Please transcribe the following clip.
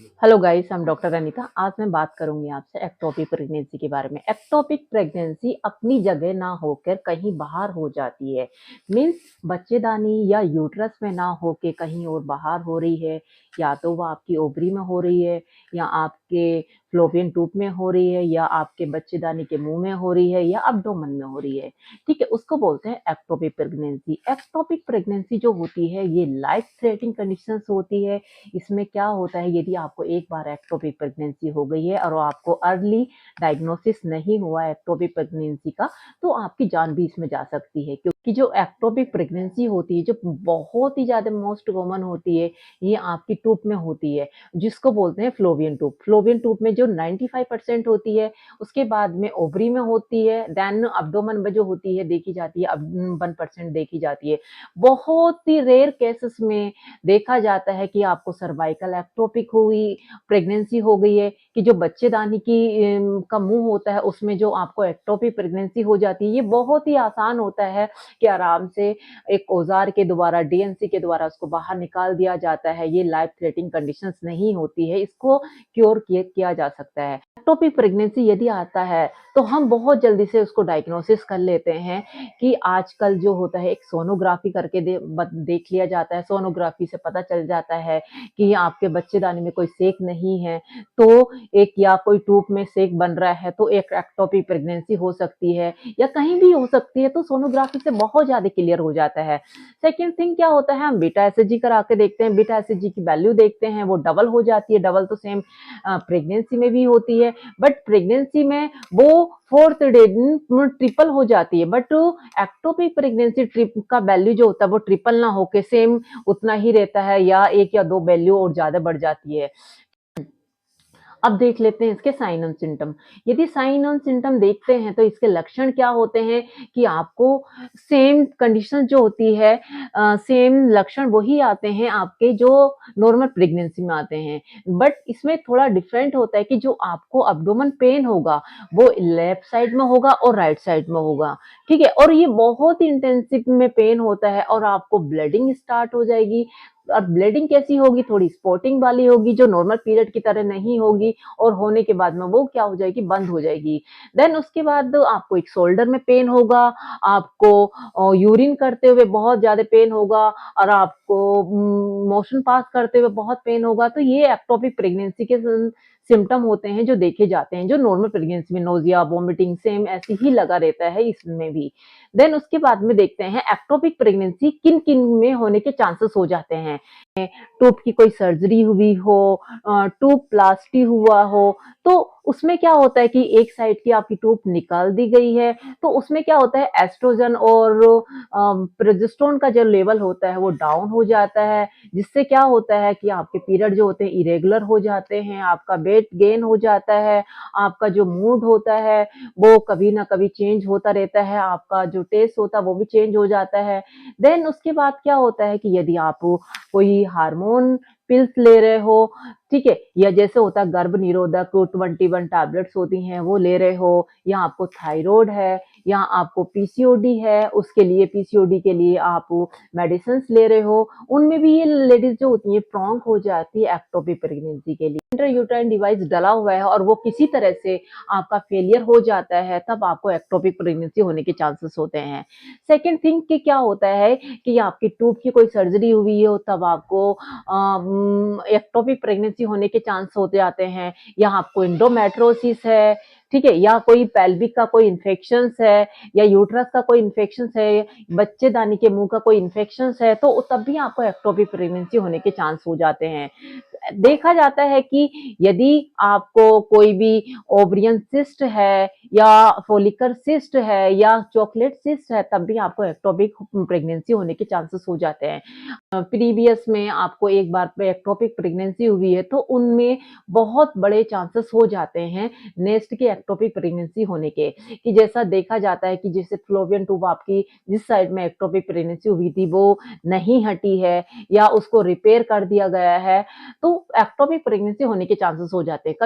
Hello guys, I am doctor Anita. आज मैं बात करूंगी आपसे एक्टोपिक प्रेगनेंसी के बारे में। एक्टोपिक प्रेगनेंसी अपनी जगह ना होकर कहीं बाहर हो जाती है। मीन्स बच्चेदानी या यूट्रस में ना होके कहीं और बाहर हो रही है, या तो वो आपकी ओवरी में हो रही है, या आपके फ्लोपियन ट्यूब में हो रही है, या आपके बच्चेदानी के मुंह में हो रही है, या अब्डोमेन में हो रही है। ठीक है, उसको बोलते हैं एक्टोपिक प्रेगनेंसी। एक्टोपिक प्रेगनेंसी जो होती है ये लाइफ थ्रेटनिंग कंडीशंस होती है। इसमें क्या होता है, यदि आपको एक बार एक्टोपिक प्रेगनेंसी हो गई है और आपको अर्ली डायग्नोसिस नहीं हुआ है एक्टोपिक प्रेगनेंसी का, तो आपकी जान भी इसमें जा सकती है। क्योंकि जो एक्टोपिक प्रेगनेंसी होती है, जो बहुत ही ज्यादा मोस्ट कॉमन होती है, ये आपकी ट्यूब में होती है, जिसको बोलते हैं फ्लोवियन ट्यूब। फ्लोवियन ट्यूब में जो 95% होती है, उसके बाद में ओवरी में होती है, देन अब्डोमेन में जो होती है देखी जाती है, अब 1% देखी जाती है। बहुत ही रेयर केसेस में देखा जाता है कि आपको सर्वाइकल एक्टोपिक हुई प्रेगनेंसी हो गई है, कि जो बच्चेदानी की का मुंह होता है उसमें जो आपको एक्टोपिक प्रेगनेंसी हो जाती है। ये बहुत ही आसान होता है कि आराम से एक औजार के द्वारा, डीएनसी के द्वारा उसको बाहर निकाल दिया जाता है। ये लाइफ थ्रेटनिंग कंडीशंस नहीं होती है, इसको क्योर किया जा सकता है। एक्टोपिक प्रेगनेंसी यदि आता है तो हम बहुत जल्दी से उसको डायग्नोसिस कर लेते हैं कि आजकल जो होता है एक सोनोग्राफी करके देख लिया जाता है। सोनोग्राफी से पता चल जाता है कि आपके बच्चेदानी में कोई सेक नहीं है, तो एक या कोई ट्यूब में सेक बन रहा है, तो एक एक्टोपिक प्रेगनेंसी हो सकती है, या कहीं भी हो सकती है। तो सोनोग्राफी से बहुत ज्यादा क्लियर हो जाता है। सेकेंड थिंग क्या होता है, हम बीटा एसएचजी करा के देखते हैं। बीटा एसएचजी की वैल्यू देखते हैं, वो डबल हो जाती है। डबल तो सेम प्रेगनेंसी में भी होती है, बट प्रेगनेंसी में वो फोर्थ डे ट्रिपल हो जाती है। बट एक्टोपिक प्रेगनेंसी ट्रिप का वैल्यू जो होता है वो ट्रिपल ना होके सेम उतना ही रहता है, या एक या दो वैल्यू और ज्यादा बढ़ जाती है। अब देख लेते हैं इसके साइन एंड सिम्टम। यदि साइन एंड सिम्टम देखते हैं तो इसके लक्षण क्या होते हैं कि आपको सेम कंडीशन जो होती है, सेम लक्षण वही आते हैं आपके जो नॉर्मल प्रेगनेंसी में आते हैं। बट इसमें थोड़ा डिफरेंट होता है कि जो आपको अब्डोमेन पेन होगा वो लेफ्ट साइड में होगा और राइट साइड में होगा। ठीक है, और ये बहुत ही इंटेंसिव में पेन होता है, और आपको ब्लीडिंग स्टार्ट हो जाएगी। और ब्लीडिंग कैसी होगी, थोड़ी स्पॉटिंग वाली होगी, जो नॉर्मल पीरियड की तरह नहीं होगी, और होने के बाद में वो क्या हो जाएगी, बंद हो जाएगी। देन उसके बाद आपको एक शोल्डर में पेन होगा, आपको यूरिन करते हुए बहुत ज्यादा पेन होगा, और आपको मोशन पास करते हुए बहुत पेन होगा। तो ये एक्टोपिक प्रेगनेंसी के सिम्टम होते हैं जो देखे जाते हैं। जो नॉर्मल प्रेगनेंसी में नोजिया, वोमिटिंग सेम ऐसे ही लगा रहता है, इसमें भी। देन उसके बाद में देखते हैं एक्टोपिक प्रेगनेंसी किन किन में होने के चांसेस हो जाते हैं। ट्यूब की कोई सर्जरी हुई हो, ट्यूब प्लास्टी हुआ हो, तो उसमें क्या होता है कि एक साइड की आपकी ट्यूब निकाल दी गई है, तो उसमें क्या होता है, एस्ट्रोजन और प्रोजेस्टेरोन का जो लेवल होता है वो डाउन हो जाता है, जिससे क्या होता है कि आपके पीरियड जो होते हैं इरेगुलर हो जाते हैं, आपका वेट गेन हो जाता है, आपका जो मूड होता है वो कभी ना कभी चेंज होता रहता है, आपका जो टेस्ट होता है वो भी चेंज हो जाता है। देन उसके बाद क्या होता है कि यदि आप कोई हार्मोन पिल्स ले रहे हो, ठीक है, या जैसे होता है गर्भ निरोधक 21 टैबलेट्स होती हैं वो ले रहे हो, या आपको थायराइड है, या आपको पीसीओडी है, उसके लिए पीसीओडी के लिए आप मेडिसिन ले रहे हो, उनमें भी ये लेडीज जो होती है प्रॉन्ग हो जाती है एक्टोपिक प्रेगनेंसी के लिए। इंट्रायूटेराइन डिवाइस डला हुआ है और वो किसी तरह से आपका फेलियर हो जाता है, तब आपको एक्टोपिक प्रेगनेंसी होने के चांसेस होते हैं। सेकेंड थिंग कि क्या होता है कि आपकी ट्यूब की कोई सर्जरी हुई हो, तब आपको एक्टोपिक प्रेगनेंसी होने के चांस होते जाते हैं, या आपको इंडोमेट्रोसिस है, ठीक है, या कोई पेल्विक का कोई इन्फेक्शन है, या यूट्रस का कोई इन्फेक्शन है, बच्चेदानी के मुंह का कोई इन्फेक्शन है, तो तब भी आपको एक्टोपिक प्रेगनेंसी होने के चांस हो जाते हैं। देखा जाता है कि यदि आपको कोई भी ओवरियन सिस्ट है, या फोलिकल सिस्ट है, या चॉकलेट सिस्ट है, तब भी आपको एक्टोपिक प्रेगनेंसी होने के चांसेस हो जाते हैं। प्रीवियस में आपको एक बार पे एक्टोपिक प्रेगनेंसी हुई है, तो उनमें बहुत बड़े चांसेस हो जाते हैं नेक्स्ट की एक्टोपिक प्रेगनेंसी होने के। कि जैसा देखा जाता है कि जैसे फ्लोपियन ट्यूब आपकी जिस साइड में एक्टोपिक प्रेगनेंसी हुई थी वो नहीं हटी है, या उसको रिपेयर कर दिया गया है, तो एक्टोपिक प्रेगनेंसी होने के चांसेस हो जाते हैं।